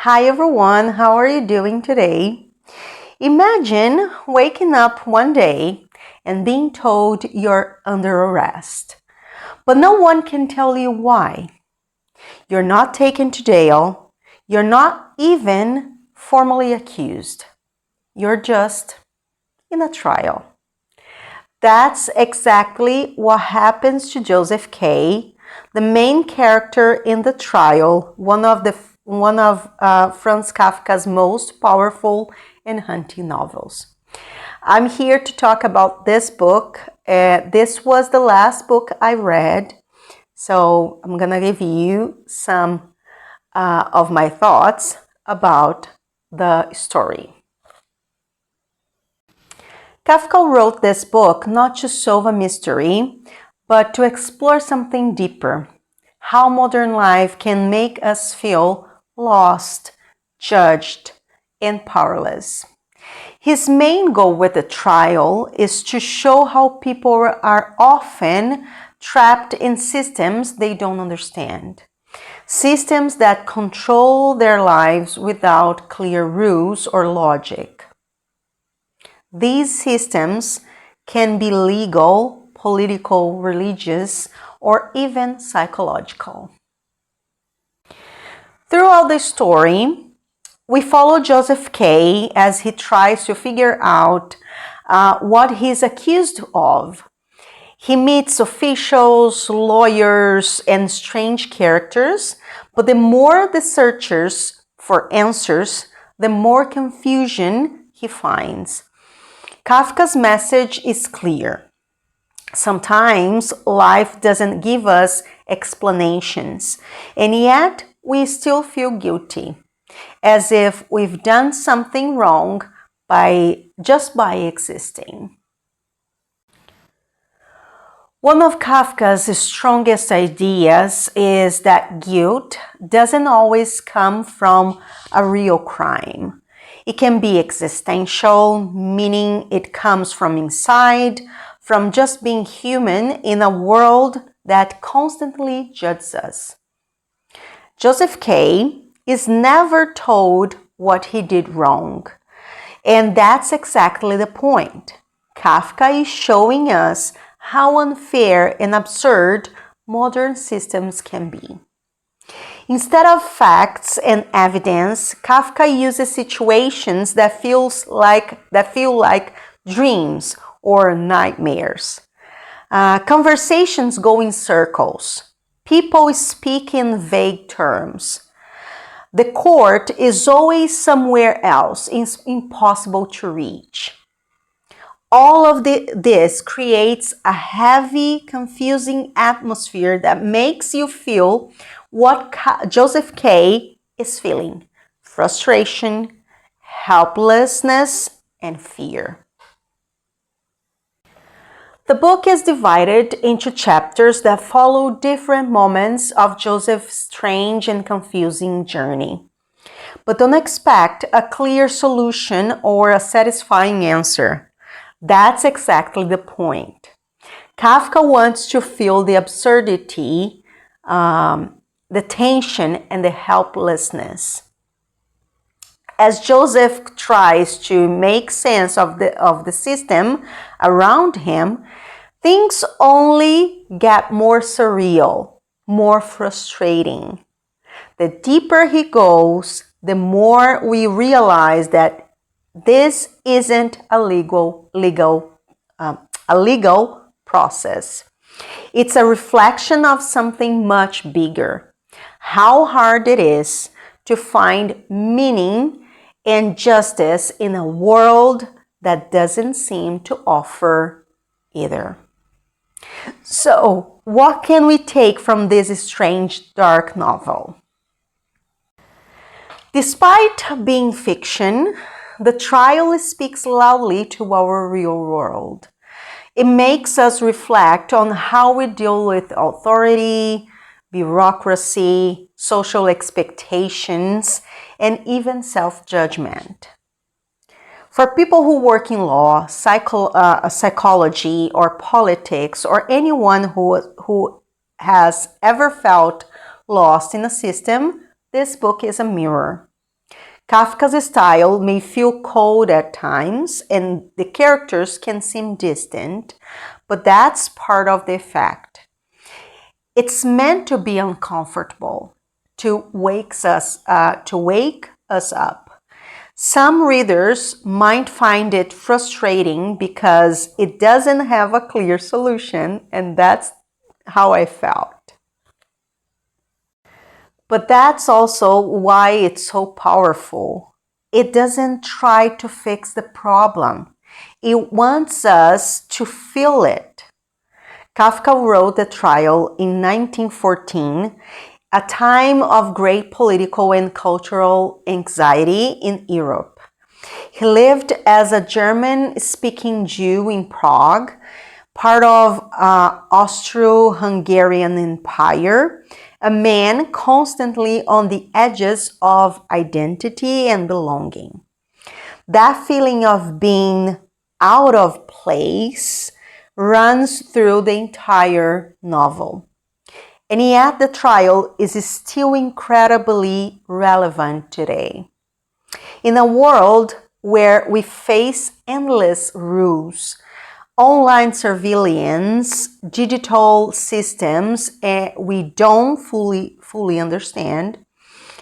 Hi everyone, how are you doing today? Imagine waking up one day and being told you're under arrest, but no one can tell you why. You're not taken to jail, you're not even formally accused. You're just in a trial. That's exactly what happens to Josef K, the main character in the trial, one of Franz Kafka's most powerful and haunting novels. I'm here to talk about this book. This was the last book I read, so I'm gonna give you some of my thoughts about the story. Kafka wrote this book not to solve a mystery, but to explore something deeper. How modern life can make us feel lost, judged, and powerless. His main goal with the trial is to show how people are often trapped in systems they don't understand. Systems that control their lives without clear rules or logic. These systems can be legal, political, religious, or even psychological. Throughout the story, we follow Josef K as he tries to figure out what he's accused of. He meets officials, lawyers, and strange characters, but the more the searches for answers, the more confusion he finds. Kafka's message is clear. Sometimes life doesn't give us explanations, and yet we still feel guilty, as if we've done something wrong just by existing. One of Kafka's strongest ideas is that guilt doesn't always come from a real crime. It can be existential, meaning it comes from inside, from just being human in a world that constantly judges us. Josef K is never told what he did wrong, and that's exactly the point. Kafka is showing us how unfair and absurd modern systems can be. Instead of facts and evidence, Kafka uses situations that feel like dreams or nightmares. Conversations go in circles. People speak in vague terms. The court is always somewhere else. It's impossible to reach. All of this creates a heavy, confusing atmosphere that makes you feel what Josef K is feeling: frustration, helplessness, and fear. The book is divided into chapters that follow different moments of Joseph's strange and confusing journey. But don't expect a clear solution or a satisfying answer. That's exactly the point. Kafka wants to feel the absurdity, the tension, and the helplessness. As Joseph tries to make sense of the system around him, things only get more surreal, more frustrating. The deeper he goes, the more we realize that this isn't a legal process. It's a reflection of something much bigger. How hard it is to find meaning and justice in a world that doesn't seem to offer either. So, what can we take from this strange, dark novel? Despite being fiction, the trial speaks loudly to our real world. It makes us reflect on how we deal with authority, bureaucracy, social expectations, and even self-judgment. For people who work in law, psychology, or politics, or anyone who has ever felt lost in a system, this book is a mirror. Kafka's style may feel cold at times and the characters can seem distant, but that's part of the effect. It's meant to be uncomfortable, to wake us up. Some readers might find it frustrating because it doesn't have a clear solution, and that's how I felt. But that's also why it's so powerful. It doesn't try to fix the problem. It wants us to feel it. Kafka wrote The Trial in 1914, a time of great political and cultural anxiety in Europe. He lived as a German-speaking Jew in Prague, part of Austro-Hungarian Empire, a man constantly on the edges of identity and belonging. That feeling of being out of place runs through the entire novel. And yet the trial is still incredibly relevant today. In a world where we face endless rules, online surveillance, digital systems we don't fully understand,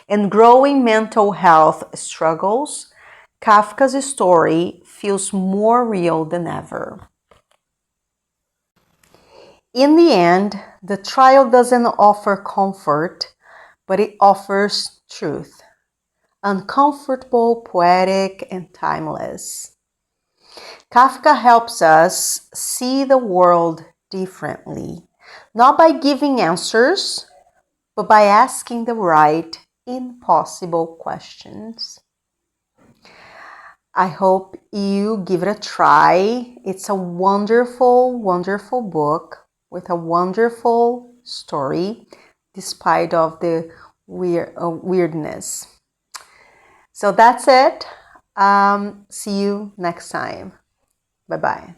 and growing mental health struggles, Kafka's story feels more real than ever. In the end, the trial doesn't offer comfort, but it offers truth. Uncomfortable, poetic, and timeless. Kafka helps us see the world differently, not by giving answers, but by asking the right, impossible questions. I hope you give it a try. It's a wonderful, wonderful book with a wonderful story, despite of the weirdness. So that's it. See you next time. Bye-bye.